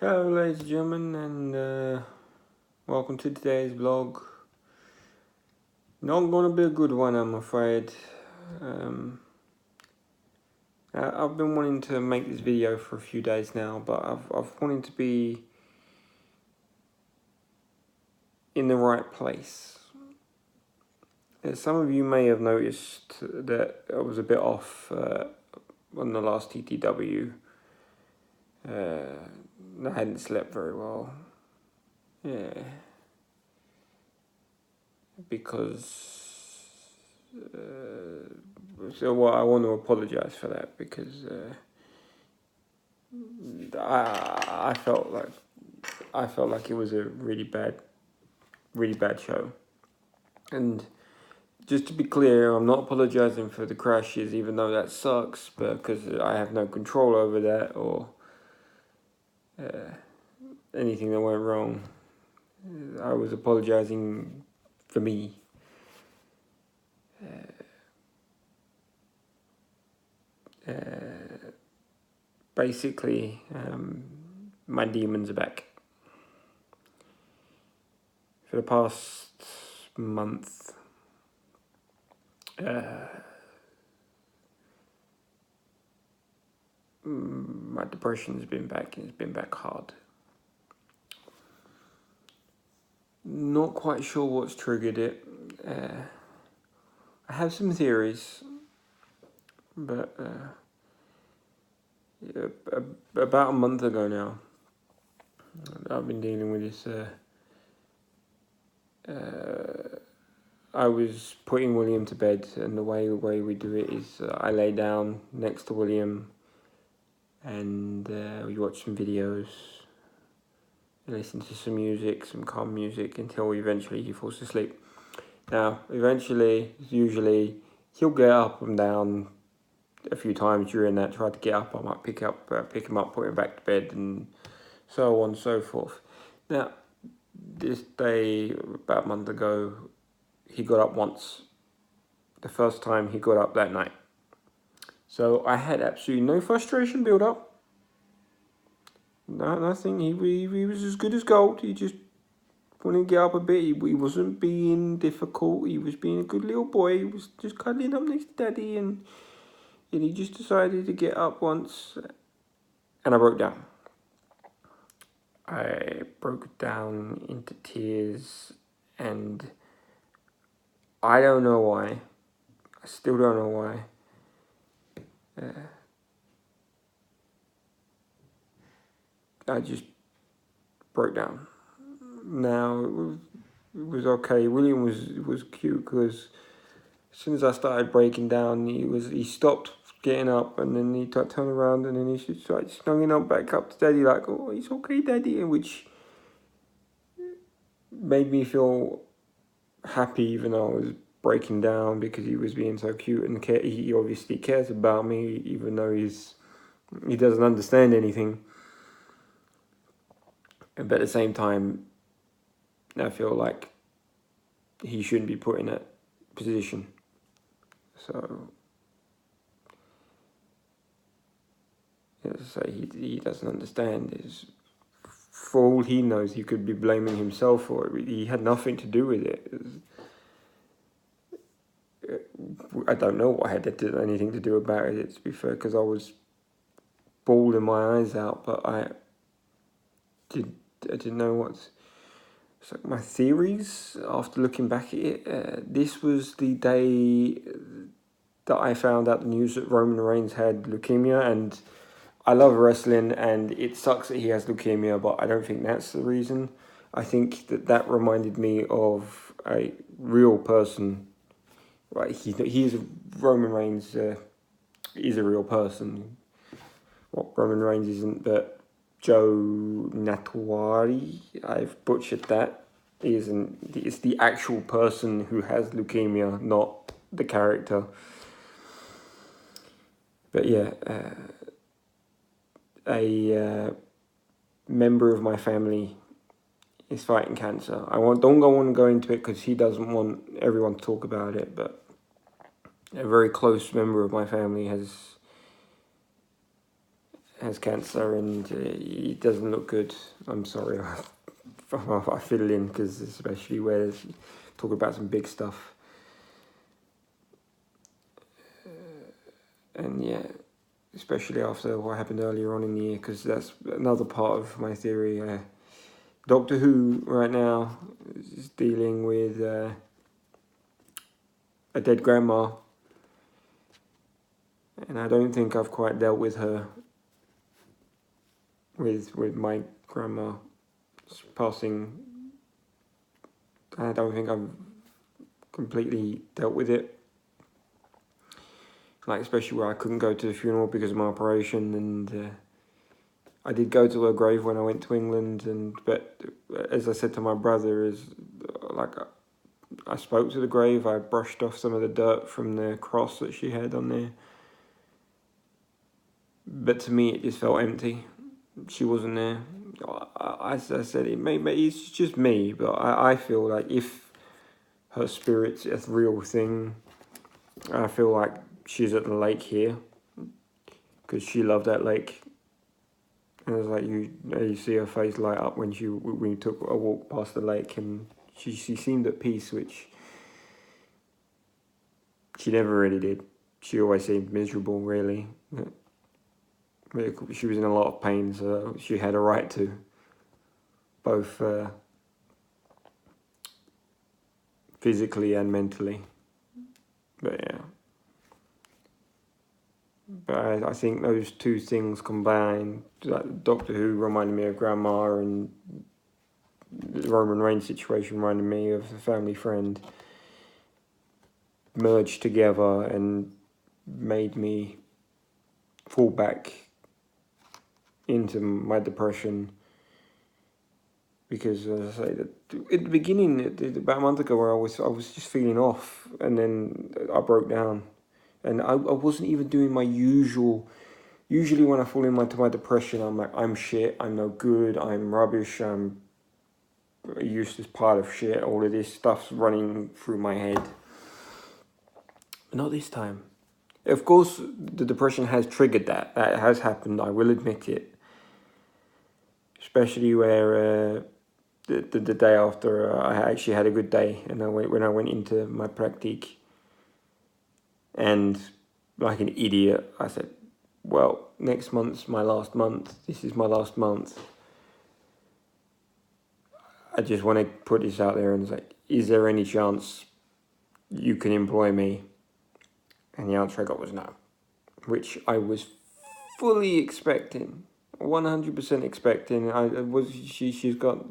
Hello, ladies and gentlemen, and welcome to today's vlog. Not gonna be a good one, I'm afraid. I've been wanting to make this video for a few days now, but I've wanted to be in the right place. Some of you may have noticed that I was a bit off on the last TTW. I hadn't slept very well. Yeah. Because I want to apologize for that because I felt like it was a really bad show. And just to be clear, I'm not apologizing for the crashes, even though that sucks, because I have no control over that or anything that went wrong. I was apologizing for me. Basically, my demons are back. For the past month, my depression's been back, and it's been back hard. Not quite sure what's triggered it. I have some theories, but about a month ago now, I've been dealing with this. I was putting William to bed, and the way we do it is I lay down next to William, and we watch some videos, and listen to some music, some calm music, until eventually he falls asleep. Now, usually, he'll get up and down a few times during that, try to get up. I might pick him up, put him back to bed, and so on and so forth. Now, this day, about a month ago, he got up once. The first time he got up that night. So I had absolutely no frustration build up. No, nothing. He was as good as gold. He just wanted to get up a bit. He wasn't being difficult. He was being a good little boy. He was just cuddling up next to Daddy, and he just decided to get up once, and I broke down. I broke down into tears, and I don't know why. I still don't know why. I just broke down. Now, it was okay. William was cute because as soon as I started breaking down, he stopped getting up, and then he turned around, and then he just started snuggling up back up to Daddy like, "Oh, it's okay, Daddy," which made me feel happy, even though I was breaking down, because he was being so cute, and he obviously cares about me, even though he doesn't understand anything. But at the same time, I feel like he shouldn't be put in that position. So, as I say, he doesn't understand. For all he knows, he could be blaming himself for it. He had nothing to do with it. I don't know what had anything to do about it, to be fair, because I was bawling my eyes out, but I didn't know what's... So my theories, after looking back at it, this was the day that I found out the news that Roman Reigns had leukemia, and I love wrestling, and it sucks that he has leukemia, but I don't think that's the reason. I think that reminded me of a real person. Right, he's Roman Reigns. He's a real person. What Roman Reigns isn't, but Joe Natawari, I've butchered that. It's the actual person who has leukemia, not the character. But yeah, a member of my family is fighting cancer. Don't want to go into it because he doesn't want everyone to talk about it, but a very close member of my family has has cancer and he doesn't look good. I'm sorry, I fiddle in because especially where talk about some big stuff. And yeah, especially after what happened earlier on in the year, because that's another part of my theory. Doctor Who right now is dealing with a dead grandma, and I don't think I've quite dealt with her with my grandma passing. I don't think I've completely dealt with it. Like especially where I couldn't go to the funeral because of my operation, and I did go to her grave when I went to England, but as I said to my brother, is like I spoke to the grave, I brushed off some of the dirt from the cross that she had on there, but to me it just felt empty. She wasn't there. I said it's just me, but I feel like if her spirit's a real thing, I feel like she's at the lake here because she loved that lake. And it was like you see her face light up when we took a walk past the lake, and she seemed at peace, which she never really did. She always seemed miserable, really. She was in a lot of pain, so she had a right to, both physically and mentally. But yeah. But I think those two things combined, like Doctor Who reminded me of Grandma, and the Roman Reigns situation reminded me of a family friend, merged together and made me fall back into my depression. Because as I say, at the beginning, about a month ago, where I was just feeling off, and then I broke down. And I wasn't even doing my usual. Usually when I fall into my depression, I'm like, I'm shit, I'm no good, I'm rubbish, I'm a useless pile of shit. All of this stuff's running through my head. Not this time. Of course, the depression has triggered that. That has happened, I will admit it. Especially where the day after I actually had a good day, and when I went into my practique. And like an idiot, I said, well, next month's my last month. This is my last month. I just want to put this out there and say, is there any chance you can employ me? And the answer I got was no, which I was fully expecting, 100% expecting. She's got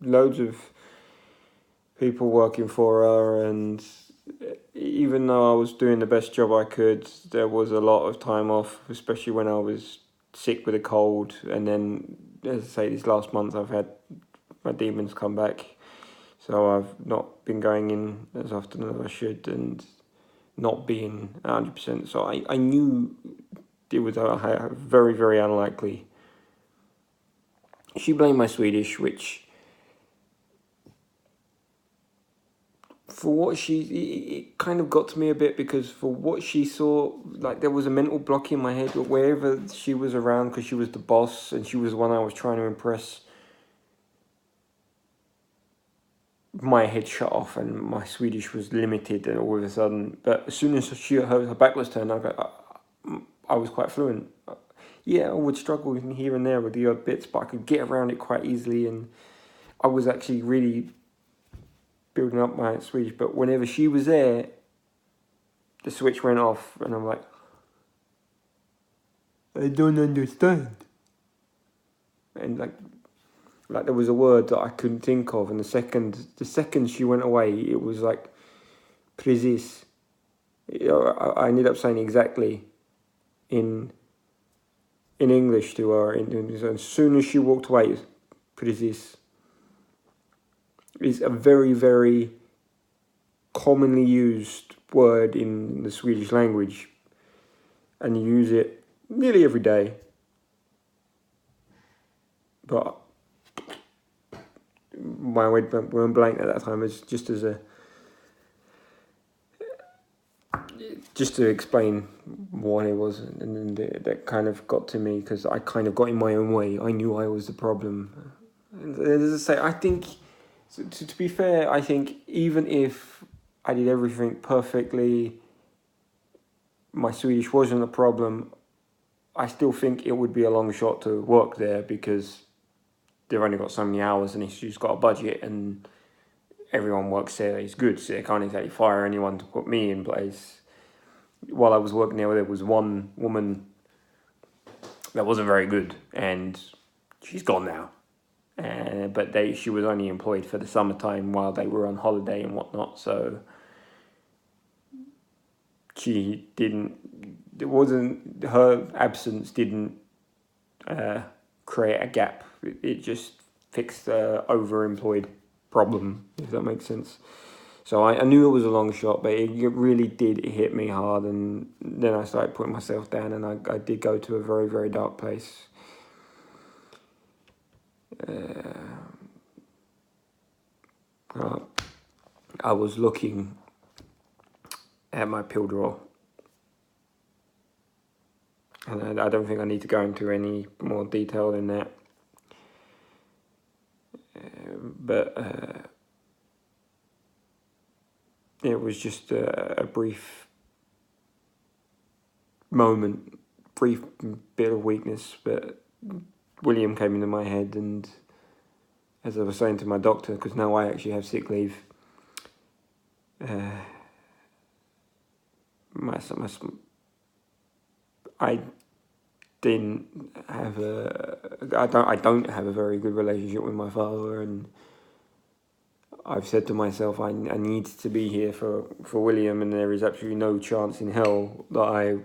loads of people working for her, and even though I was doing the best job I could, there was a lot of time off, especially when I was sick with a cold. And then, as I say, this last month I've had my demons come back, so I've not been going in as often as I should, and not being 100%. So I knew it was very, very unlikely. She blamed my Swedish, which, for what it kind of got to me a bit, because for what she saw, like there was a mental block in my head wherever she was around, because she was the boss and she was the one I was trying to impress. My head shut off and my Swedish was limited, and all of a sudden, but as soon as her back was turned, I was quite fluent. Yeah, I would struggle here and there with the odd bits, but I could get around it quite easily, and I was actually really building up my Swedish. But whenever she was there, the switch went off, and I'm like, I don't understand. And like there was a word that I couldn't think of, and the second she went away, it was like, precis. I ended up saying exactly in English to her. As soon as she walked away, it was precis. It's a very, very commonly used word in the Swedish language, and you use it nearly every day. But my word went blank at that time, as just to explain what it was, and that kind of got to me because I kind of got in my own way. I knew I was the problem. And as I say, I think, to be fair, I think even if I did everything perfectly, my Swedish wasn't a problem, I still think it would be a long shot to work there because they've only got so many hours and it's just got a budget and everyone works there is good, so they can't exactly fire anyone to put me in place. While I was working there was one woman that wasn't very good and she's gone now. But she was only employed for the summertime while they were on holiday and whatnot, so her absence didn't create a gap. It just fixed the overemployed problem, if that makes sense. So I knew it was a long shot, but it really did hit me hard, and then I started putting myself down, and I did go to a very, very dark place. I was looking at my pill drawer, and I don't think I need to go into any more detail than that. But it was just a brief moment, brief bit of weakness, but William came into my head, and as I was saying to my doctor, because now I actually have sick leave, I don't have a very good relationship with my father, and I've said to myself I need to be here for William, and there is absolutely no chance in hell that I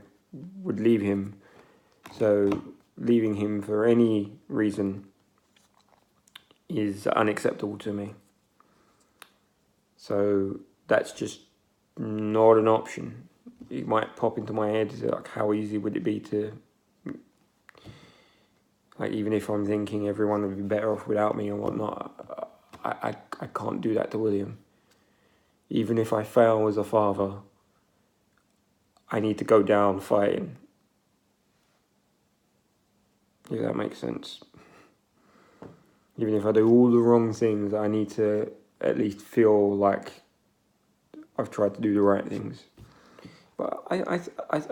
would leave him. So leaving him for any reason is unacceptable to me. So that's just not an option. It might pop into my head, like, how easy would it be to, like, even if I'm thinking everyone would be better off without me and whatnot, I can't do that to William. Even if I fail as a father, I need to go down fighting. If that makes sense. Even if I do all the wrong things, I need to at least feel like I've tried to do the right things. But I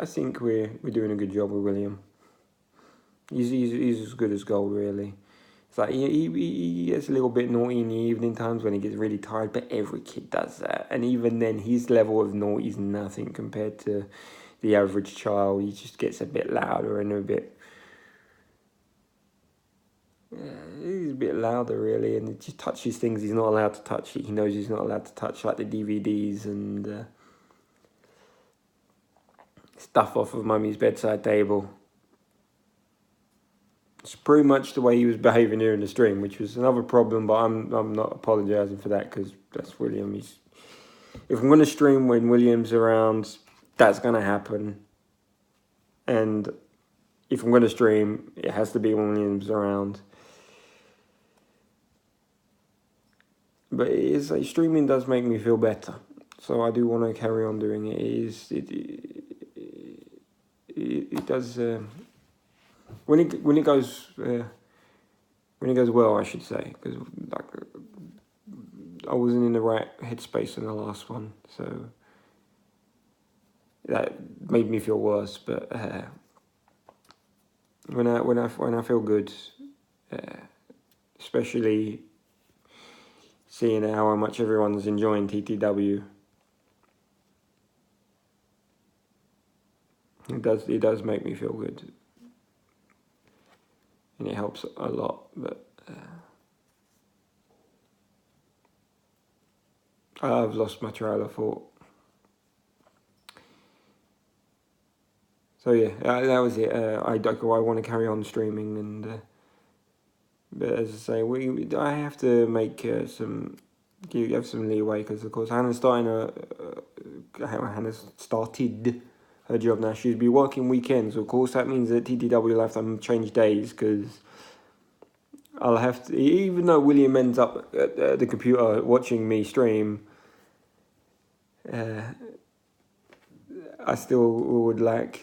think we're doing a good job with William. He's as good as gold, really. It's like he gets a little bit naughty in the evening times when he gets really tired, but every kid does that. And even then, his level of naughty is nothing compared to the average child. He just gets a bit louder and a bit... he's a bit louder, really, and he just touches things he's not allowed to touch. He knows he's not allowed to touch, like the DVDs and stuff off of Mummy's bedside table. It's pretty much the way he was behaving here in the stream, which was another problem, but I'm not apologising for that because that's William. If I'm going to stream when William's around, that's going to happen. And if I'm going to stream, it has to be when William's around. But it is, like, streaming does make me feel better, so I do want to carry on doing it. It does when it goes well, I should say, because, like, I wasn't in the right headspace in the last one, so that made me feel worse. But when I feel good, especially seeing how much everyone's enjoying TTW, it does make me feel good, and it helps a lot. But I've lost my trail of thought. So yeah, that was it. I want to carry on streaming, and but as I say, I have to make have some leeway, because of course Hannah's started her job now. She'll be working weekends. Of course, that means that TTW will have to change days, because I'll have to, even though William ends up at the computer watching me stream, I still would like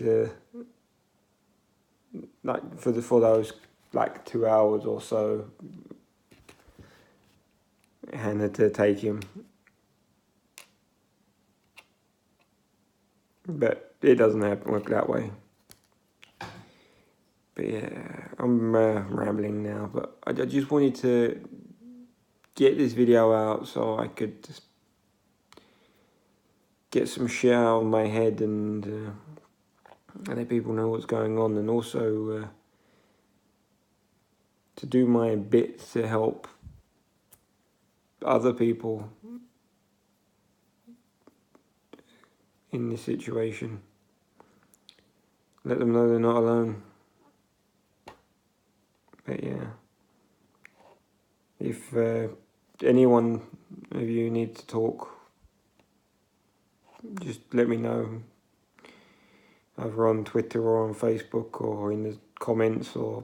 for those like 2 hours or so, Hannah to take him. But it doesn't work that way. But yeah, I'm rambling now, but I just wanted to get this video out so I could just get some shit out of my head and let people know what's going on, and also to do my bit to help other people in this situation. Let them know they're not alone. But yeah, if anyone of you needs to talk, just let me know, either on Twitter or on Facebook or in the comments or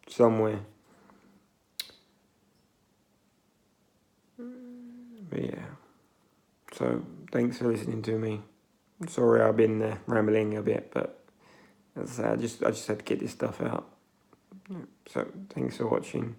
somewhere. But yeah, so thanks for listening to me. Sorry I've been rambling a bit, but as I say, I just had to get this stuff out. So thanks for watching.